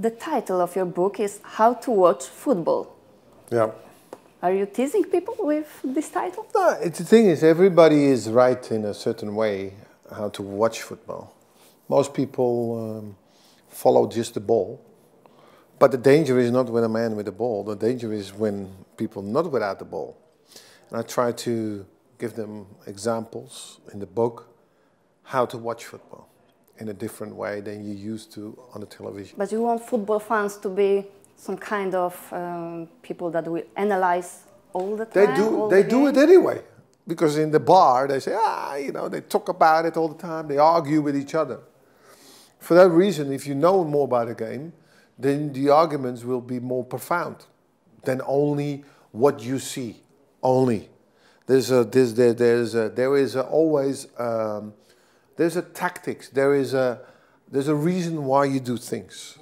The title of your book is How to Watch Football. Yeah. Are you teasing people with this title? No, the thing is, everybody is right in a certain way how to watch football. Most people follow just the ball. But the danger is not when a man with the ball. The danger is when people not without the ball. And I try to give them examples in the book how to watch football in a different way than you used to on the television. But you want football fans to be some kind of people that will analyze all the time? They do it anyway. Because in the bar, they say, they talk about it all the time. They argue with each other. For that reason, if you know more about a game, then the arguments will be more profound than only what you see. Only. There's a tactics. There's a reason why you do things.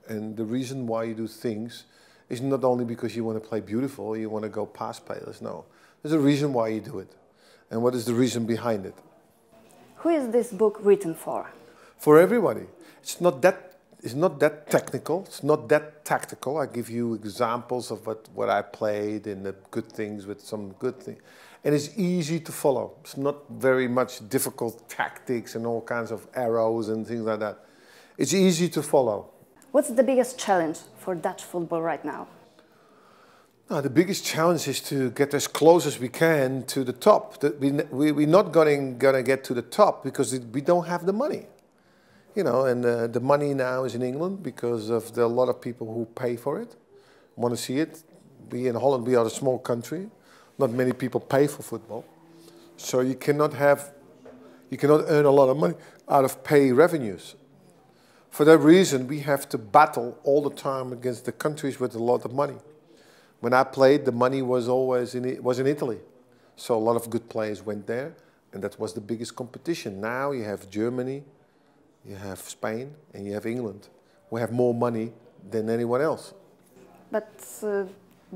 And the reason why you do things is not only because you want to play beautiful, you want to go past players. No. There's a reason why you do it. And what is the reason behind it? Who is this book written for? For everybody. It's not that technical. It's not that tactical. I give you examples of what I played and the good things with some good things. And it's easy to follow. It's not very much difficult tactics and all kinds of arrows and things like that. It's easy to follow. What's the biggest challenge for Dutch football right now? The biggest challenge is to get as close as we can to the top. We're not going to get to the top because we don't have the money. And the money now is in England because of a lot of people who pay for it, want to see it. We in Holland, we are a small country. Not many people pay for football. So you cannot earn a lot of money out of pay revenues. For that reason, we have to battle all the time against the countries with a lot of money. When I played, the money was always in Italy. So a lot of good players went there, and that was the biggest competition. Now you have Germany, you have Spain, and you have England. We have more money than anyone else. But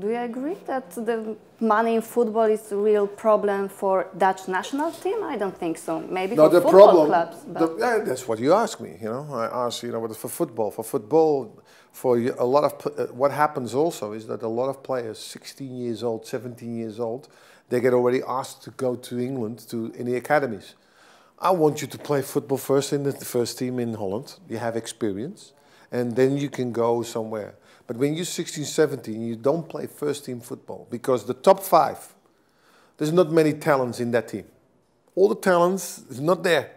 do you agree that the money in football is a real problem for Dutch national team? I don't think so. Maybe for football clubs. Yeah, that's what you ask me. I ask for football. For football, for a lot of what happens also is that a lot of players, 16 years old, 17 years old, they get already asked to go to England in the academies. I want you to play football first in the first team in Holland. You have experience, and then you can go somewhere. But when you're 16, 17, you don't play first team football because the top 5, there's not many talents in that team. All the talents is not there.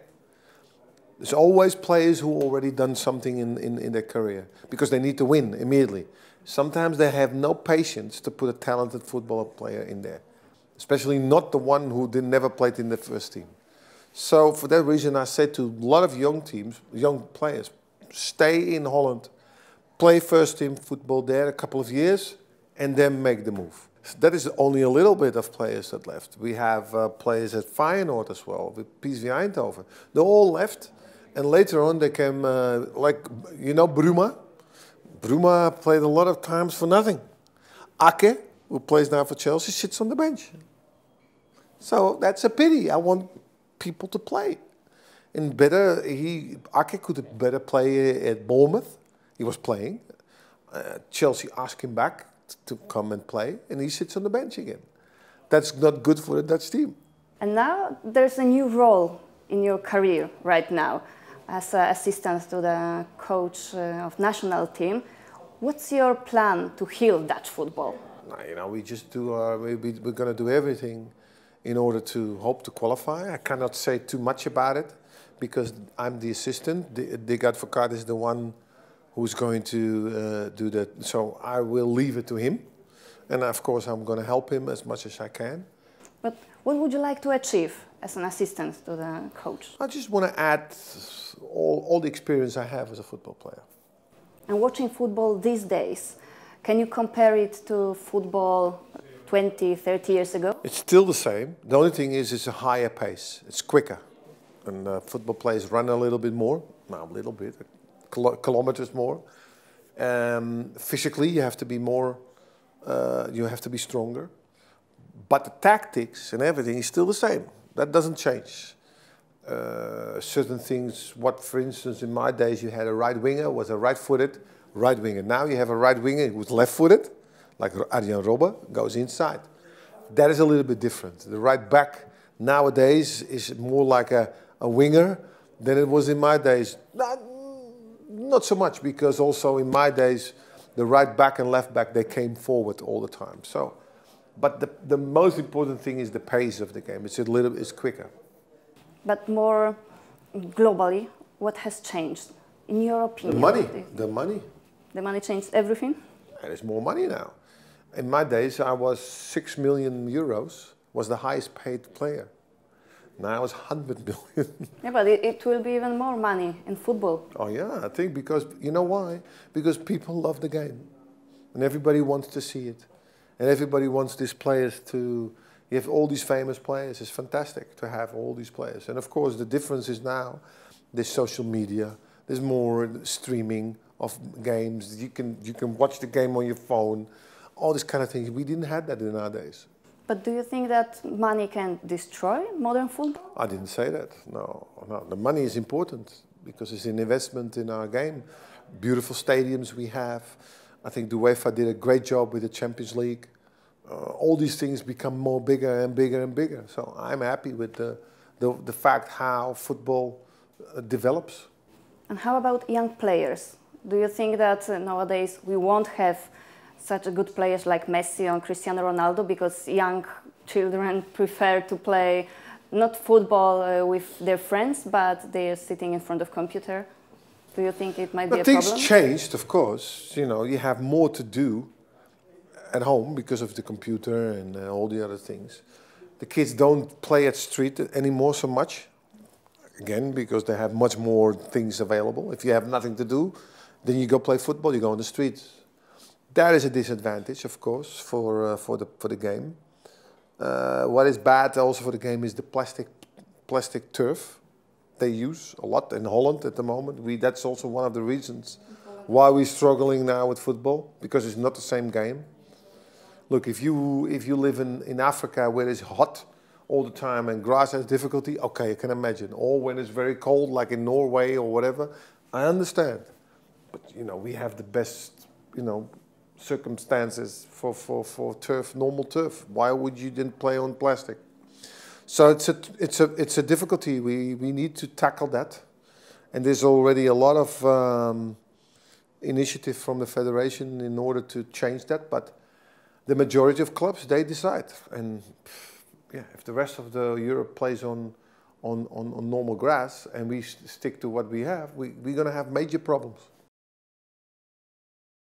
There's always players who already done something in their career because they need to win immediately. Sometimes they have no patience to put a talented football player in there, especially not the one who never played in the first team. So for that reason, I said to a lot of young players, stay in Holland, play first team football there a couple of years, and then make the move. So that is only a little bit of players that left. We have players at Feyenoord as well, with PSV Eindhoven. They all left, and later on they came, Bruma. Bruma played a lot of times for nothing. Ake, who plays now for Chelsea, sits on the bench. So that's a pity. I want people to play. And Ake could better play at Bournemouth. He was playing. Chelsea asked him back to come and play, and he sits on the bench again. That's not good for the Dutch team. And now there's a new role in your career right now as assistant to the coach of national team. What's your plan to heal Dutch football? We just do. We're going to do everything in order to hope to qualify. I cannot say too much about it because I'm the assistant. Dick Advocaat is the one who's going to do that. So I will leave it to him. And of course, I'm going to help him as much as I can. But what would you like to achieve as an assistant to the coach? I just want to add all the experience I have as a football player. And watching football these days, can you compare it to football 20, 30 years ago? It's still the same. The only thing is it's a higher pace. It's quicker. And football players run a little bit more. Not a little bit. Kilometers more. Physically, you have to be more. You have to be stronger. But the tactics and everything is still the same. That doesn't change. Certain things. For instance, in my days, you had a right winger was a right-footed. right winger. Now you have a right winger who's left-footed, like Arjen Robben, goes inside. That is a little bit different. The right back nowadays is more like a winger than it was in my days. Not so much, because also in my days, the right back and left back, they came forward all the time. So, but the most important thing is the pace of the game. It's quicker. But more globally, what has changed, in your opinion? The money. The money changed everything? There's more money now. In my days, I was 6 million euros, was the highest paid player. Now it's 100 million. Yeah, but it will be even more money in football. Oh yeah, I think because, you know why? Because people love the game. And everybody wants to see it. And everybody wants these players to, you have all these famous players. It's fantastic to have all these players. And of course the difference is now, there's social media, there's more streaming of games. You can watch the game on your phone, all this kind of things. We didn't have that in our days. But do you think that money can destroy modern football? I didn't say that, no. The money is important because it's an investment in our game. Beautiful stadiums we have. I think the UEFA did a great job with the Champions League. All these things become more bigger and bigger and bigger. So I'm happy with the fact how football develops. And how about young players? Do you think that nowadays we won't have such a good players like Messi or Cristiano Ronaldo because young children prefer to play not football with their friends, but they're sitting in front of computer? Do you think it might be a problem? Things changed, of course. You know, you have more to do at home because of the computer and all the other things. The kids don't play at street anymore so much. Again, because they have much more things available. If you have nothing to do, then you go play football, you go on the street. That is a disadvantage, of course, for the game. What is bad also for the game is the plastic turf they use a lot in Holland at the moment. That's also one of the reasons why we're struggling now with football, because it's not the same game. Look, if you live in Africa where it's hot all the time and grass has difficulty, okay, I can imagine. Or when it's very cold, like in Norway or whatever, I understand. But you know, we have the best, you know, circumstances for turf, normal turf. Why would you then play on plastic? So it's a difficulty. We need to tackle that, and there's already a lot of initiative from the federation in order to change that. But the majority of clubs, they decide, and yeah, if the rest of the Europe plays on normal grass and we stick to what we have, we're going to have major problems.